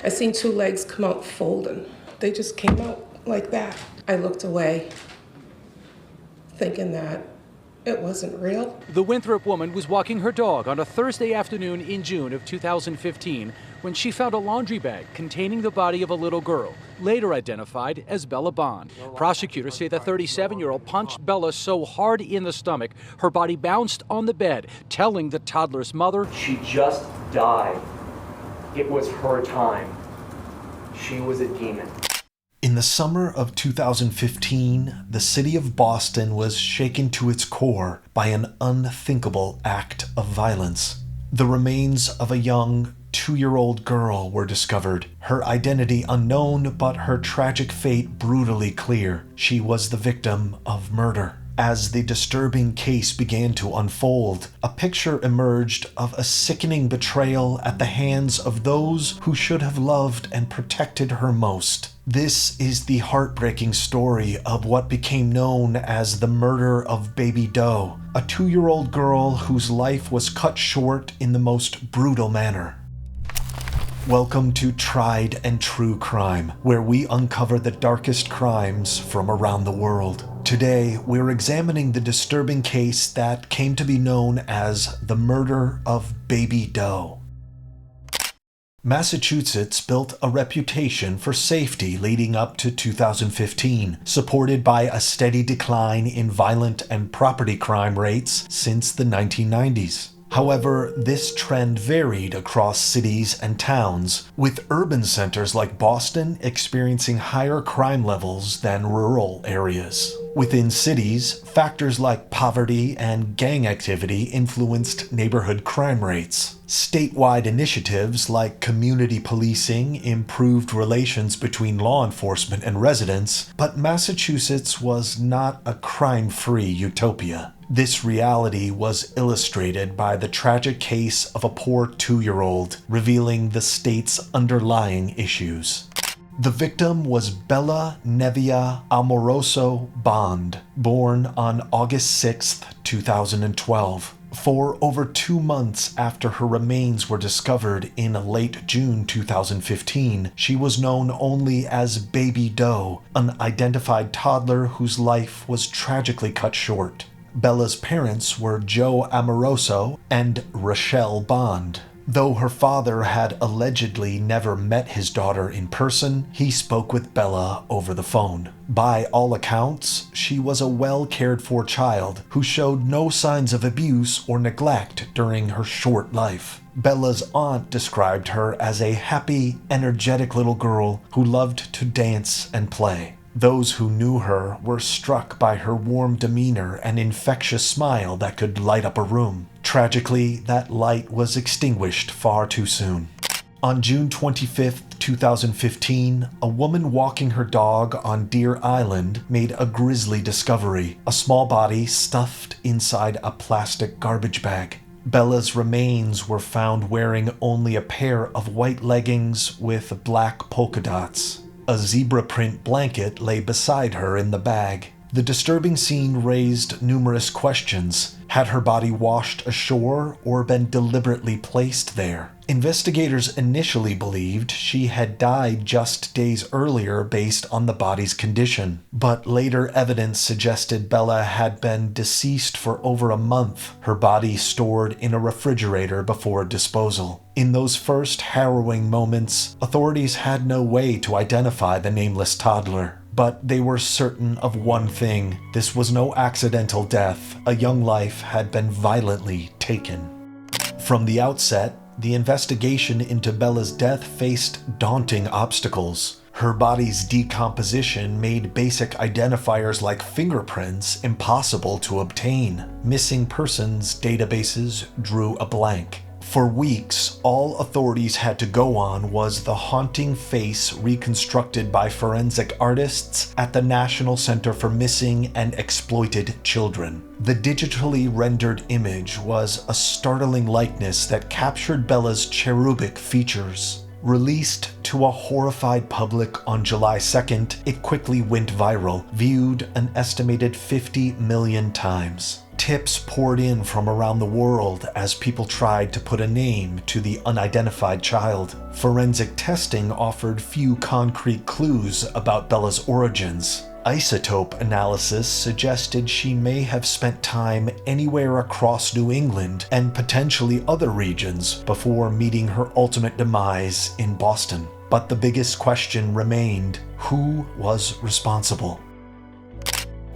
I seen two legs come out folding. They just came out like that. I looked away, thinking that it wasn't real. The Winthrop woman was walking her dog on a Thursday afternoon in June of 2015 when she found a laundry bag containing the body of a little girl, later identified as Bella Bond. Prosecutors say the 37-year-old punched Bella so hard in the stomach, her body bounced on the bed, telling the toddler's mother, "She just died. It was her time. She was a demon." In the summer of 2015, the city of Boston was shaken to its core by an unthinkable act of violence. The remains of a young 2-year-old girl were discovered, her identity unknown, but her tragic fate brutally clear. She was the victim of murder. As the disturbing case began to unfold, a picture emerged of a sickening betrayal at the hands of those who should have loved and protected her most. This is the heartbreaking story of what became known as the Murder of Baby Doe, a 2-year-old girl whose life was cut short in the most brutal manner. Welcome to Tried and True Crime, where we uncover the darkest crimes from around the world. Today, we're examining the disturbing case that came to be known as the Murder of Baby Doe. Massachusetts built a reputation for safety leading up to 2015, supported by a steady decline in violent and property crime rates since the 1990s. However, this trend varied across cities and towns, with urban centers like Boston experiencing higher crime levels than rural areas. Within cities, factors like poverty and gang activity influenced neighborhood crime rates. Statewide initiatives like community policing improved relations between law enforcement and residents, but Massachusetts was not a crime-free utopia. This reality was illustrated by the tragic case of a poor 2-year-old, revealing the state's underlying issues. The victim was Bella Nevia Amoroso Bond, born on August 6, 2012. For over 2 months after her remains were discovered in late June 2015, she was known only as Baby Doe, an unidentified toddler whose life was tragically cut short. Bella's parents were Joe Amoroso and Rochelle Bond. Though her father had allegedly never met his daughter in person, he spoke with Bella over the phone. By all accounts, she was a well-cared-for child who showed no signs of abuse or neglect during her short life. Bella's aunt described her as a happy, energetic little girl who loved to dance and play. Those who knew her were struck by her warm demeanor and infectious smile that could light up a room. Tragically, that light was extinguished far too soon. On June 25, 2015, a woman walking her dog on Deer Island made a grisly discovery: a small body stuffed inside a plastic garbage bag. Bella's remains were found wearing only a pair of white leggings with black polka dots. A zebra print blanket lay beside her in the bag. The disturbing scene raised numerous questions. Had her body washed ashore or been deliberately placed there? Investigators initially believed she had died just days earlier based on the body's condition, but later evidence suggested Bella had been deceased for over a month, her body stored in a refrigerator before disposal. In those first harrowing moments, authorities had no way to identify the nameless toddler. But they were certain of one thing: this was no accidental death. A young life had been violently taken. From the outset, the investigation into Bella's death faced daunting obstacles. Her body's decomposition made basic identifiers like fingerprints impossible to obtain. Missing persons databases drew a blank. For weeks, all authorities had to go on was the haunting face reconstructed by forensic artists at the National Center for Missing and Exploited Children. The digitally rendered image was a startling likeness that captured Bella's cherubic features. Released to a horrified public on July 2nd, it quickly went viral, viewed an estimated 50 million times. Tips poured in from around the world as people tried to put a name to the unidentified child. Forensic testing offered few concrete clues about Bella's origins. Isotope analysis suggested she may have spent time anywhere across New England and potentially other regions before meeting her ultimate demise in Boston. But the biggest question remained: who was responsible?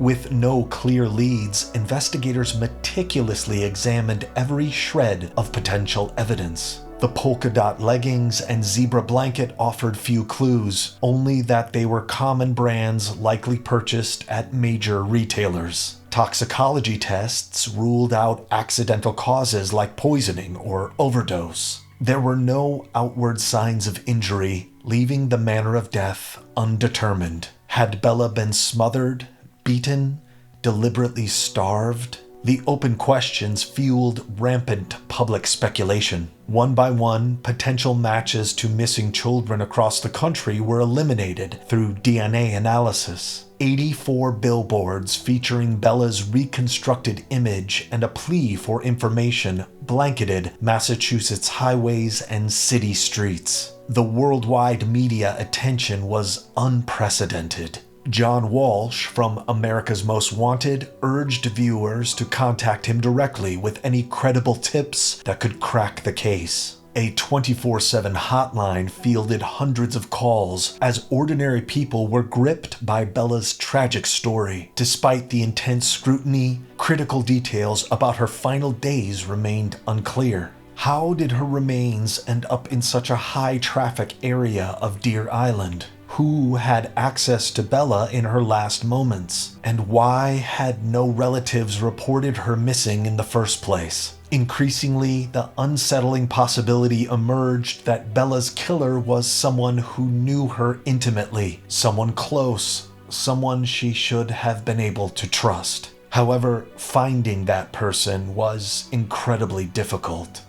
With no clear leads, investigators meticulously examined every shred of potential evidence. The polka dot leggings and zebra blanket offered few clues, only that they were common brands likely purchased at major retailers. Toxicology tests ruled out accidental causes like poisoning or overdose. There were no outward signs of injury, leaving the manner of death undetermined. Had Bella been smothered, beaten, deliberately starved? The open questions fueled rampant public speculation. One by one, potential matches to missing children across the country were eliminated through DNA analysis. 84 billboards featuring Bella's reconstructed image and a plea for information blanketed Massachusetts highways and city streets. The worldwide media attention was unprecedented. John Walsh from America's Most Wanted urged viewers to contact him directly with any credible tips that could crack the case. A 24/7 hotline fielded hundreds of calls as ordinary people were gripped by Bella's tragic story. Despite the intense scrutiny, critical details about her final days remained unclear. How did her remains end up in such a high-traffic area of Deer Island? Who had access to Bella in her last moments? And why had no relatives reported her missing in the first place? Increasingly, the unsettling possibility emerged that Bella's killer was someone who knew her intimately, someone close, someone she should have been able to trust. However, finding that person was incredibly difficult.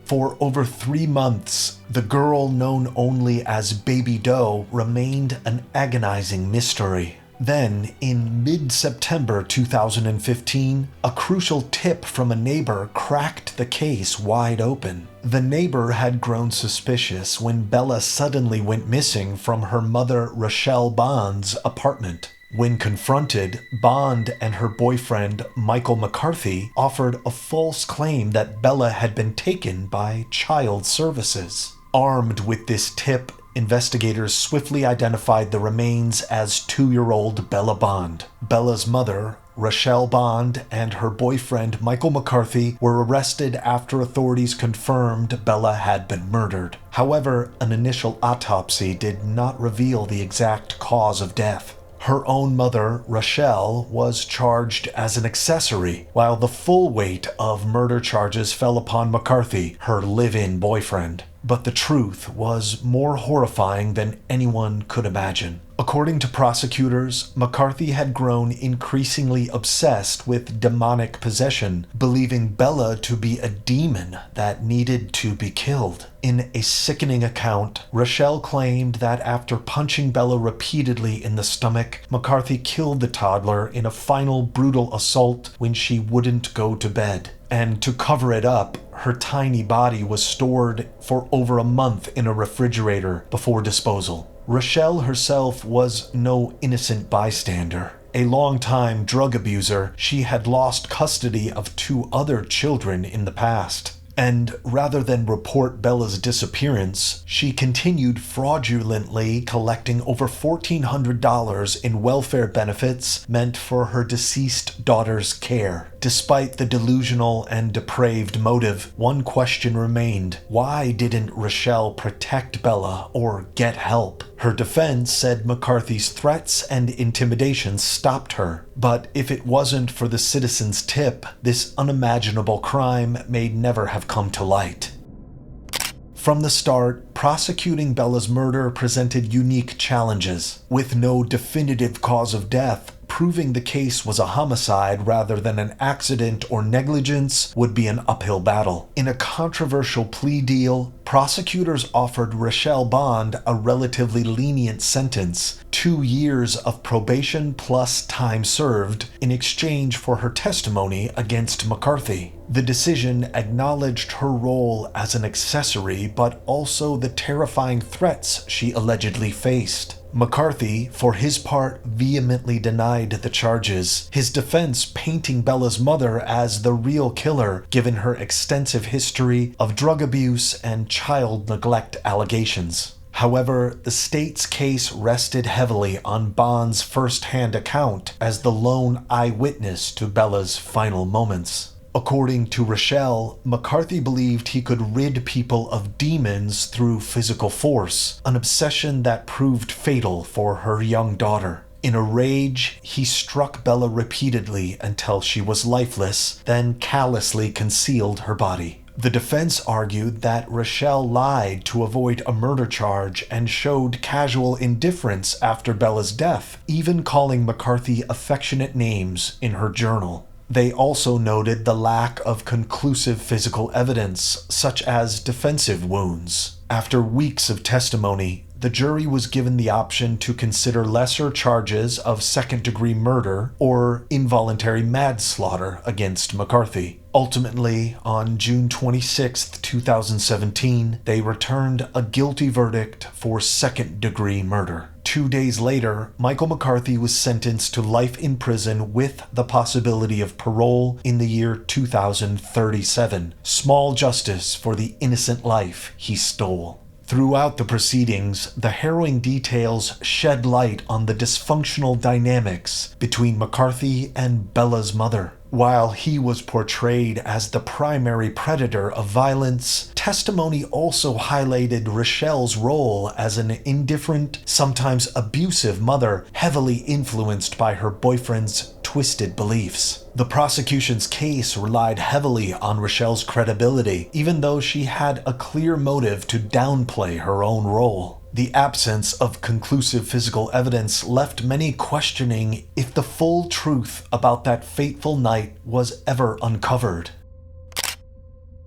For over 3 months, the girl known only as Baby Doe remained an agonizing mystery. Then, in mid-September 2015, a crucial tip from a neighbor cracked the case wide open. The neighbor had grown suspicious when Bella suddenly went missing from her mother Rochelle Bond's apartment. When confronted, Bond and her boyfriend, Michael McCarthy, offered a false claim that Bella had been taken by child services. Armed with this tip, investigators swiftly identified the remains as 2-year-old Bella Bond. Bella's mother, Rochelle Bond, and her boyfriend, Michael McCarthy, were arrested after authorities confirmed Bella had been murdered. However, an initial autopsy did not reveal the exact cause of death. Her own mother, Rochelle, was charged as an accessory, while the full weight of murder charges fell upon McCarthy, her live-in boyfriend. But the truth was more horrifying than anyone could imagine. According to prosecutors, McCarthy had grown increasingly obsessed with demonic possession, believing Bella to be a demon that needed to be killed. In a sickening account, Rochelle claimed that after punching Bella repeatedly in the stomach, McCarthy killed the toddler in a final brutal assault when she wouldn't go to bed. And to cover it up, her tiny body was stored for over a month in a refrigerator before disposal. Rochelle herself was no innocent bystander. A longtime drug abuser, she had lost custody of 2 other children in the past. And rather than report Bella's disappearance, she continued fraudulently collecting over $1,400 in welfare benefits meant for her deceased daughter's care. Despite the delusional and depraved motive, one question remained: why didn't Rochelle protect Bella or get help? Her defense said McCarthy's threats and intimidations stopped her. But if it wasn't for the citizen's tip, this unimaginable crime may never have come to light. From the start, prosecuting Bella's murder presented unique challenges. With no definitive cause of death, proving the case was a homicide rather than an accident or negligence would be an uphill battle. In a controversial plea deal, prosecutors offered Rochelle Bond a relatively lenient sentence, 2 years of probation plus time served, in exchange for her testimony against McCarthy. The decision acknowledged her role as an accessory, but also the terrifying threats she allegedly faced. McCarthy, for his part, vehemently denied the charges, his defense painting Bella's mother as the real killer given her extensive history of drug abuse and child neglect allegations. However, the state's case rested heavily on Bond's first-hand account as the lone eyewitness to Bella's final moments. According to Rochelle, McCarthy believed he could rid people of demons through physical force, an obsession that proved fatal for her young daughter. In a rage, he struck Bella repeatedly until she was lifeless, then callously concealed her body. The defense argued that Rochelle lied to avoid a murder charge and showed casual indifference after Bella's death, even calling McCarthy affectionate names in her journal. They also noted the lack of conclusive physical evidence, such as defensive wounds. After weeks of testimony, the jury was given the option to consider lesser charges of second-degree murder or involuntary manslaughter against McCarthy. Ultimately, on June 26, 2017, they returned a guilty verdict for second-degree murder. 2 days later, Michael McCarthy was sentenced to life in prison with the possibility of parole in the year 2037. Small justice for the innocent life he stole. Throughout the proceedings, the harrowing details shed light on the dysfunctional dynamics between McCarthy and Bella's mother. While he was portrayed as the primary predator of violence, testimony also highlighted Rochelle's role as an indifferent, sometimes abusive mother, heavily influenced by her boyfriend's twisted beliefs. The prosecution's case relied heavily on Rochelle's credibility, even though she had a clear motive to downplay her own role. The absence of conclusive physical evidence left many questioning if the full truth about that fateful night was ever uncovered.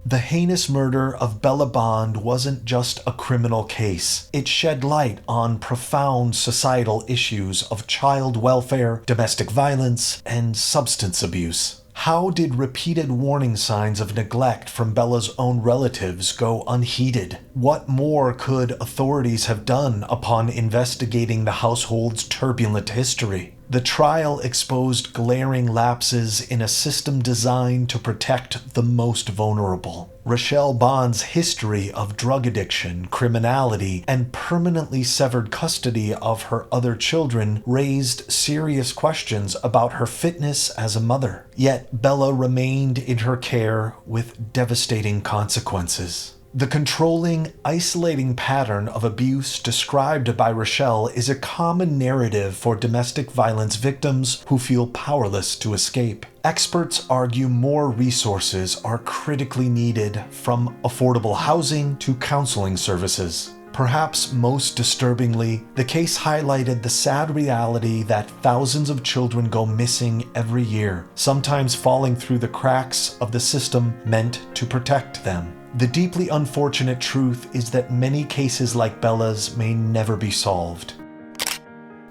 The heinous murder of Bella Bond wasn't just a criminal case. It shed light on profound societal issues of child welfare, domestic violence, and substance abuse. How did repeated warning signs of neglect from Bella's own relatives go unheeded? What more could authorities have done upon investigating the household's turbulent history? The trial exposed glaring lapses in a system designed to protect the most vulnerable. Rochelle Bond's history of drug addiction, criminality, and permanently severed custody of her other children raised serious questions about her fitness as a mother. Yet Bella remained in her care with devastating consequences. The controlling, isolating pattern of abuse described by Rochelle is a common narrative for domestic violence victims who feel powerless to escape. Experts argue more resources are critically needed, from affordable housing to counseling services. Perhaps most disturbingly, the case highlighted the sad reality that thousands of children go missing every year, sometimes falling through the cracks of the system meant to protect them. The deeply unfortunate truth is that many cases like Bella's may never be solved.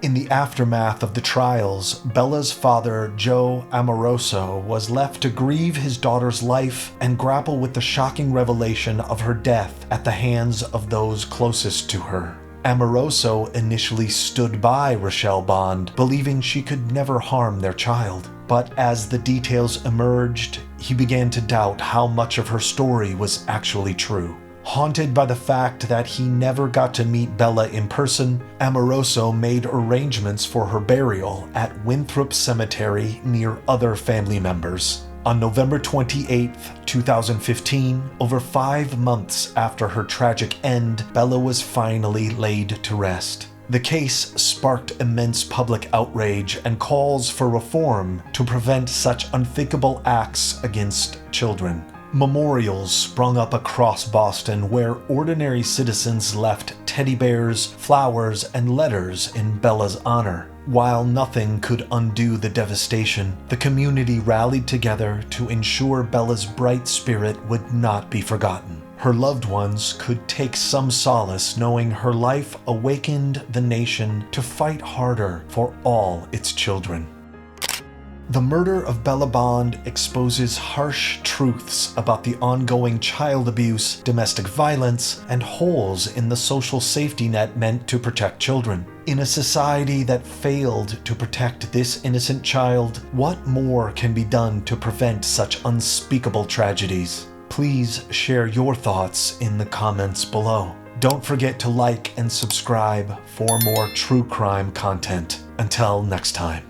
In the aftermath of the trials, Bella's father, Joe Amoroso, was left to grieve his daughter's life and grapple with the shocking revelation of her death at the hands of those closest to her. Amoroso initially stood by Rochelle Bond, believing she could never harm their child. But as the details emerged, he began to doubt how much of her story was actually true. Haunted by the fact that he never got to meet Bella in person, Amoroso made arrangements for her burial at Winthrop Cemetery near other family members. On November 28, 2015, over 5 months after her tragic end, Bella was finally laid to rest. The case sparked immense public outrage and calls for reform to prevent such unthinkable acts against children. Memorials sprung up across Boston where ordinary citizens left teddy bears, flowers, and letters in Bella's honor. While nothing could undo the devastation, the community rallied together to ensure Bella's bright spirit would not be forgotten. Her loved ones could take some solace knowing her life awakened the nation to fight harder for all its children. The Murder of Bella Bond exposes harsh truths about the ongoing child abuse, domestic violence, and holes in the social safety net meant to protect children. In a society that failed to protect this innocent child, what more can be done to prevent such unspeakable tragedies? Please share your thoughts in the comments below. Don't forget to like and subscribe for more true crime content. Until next time.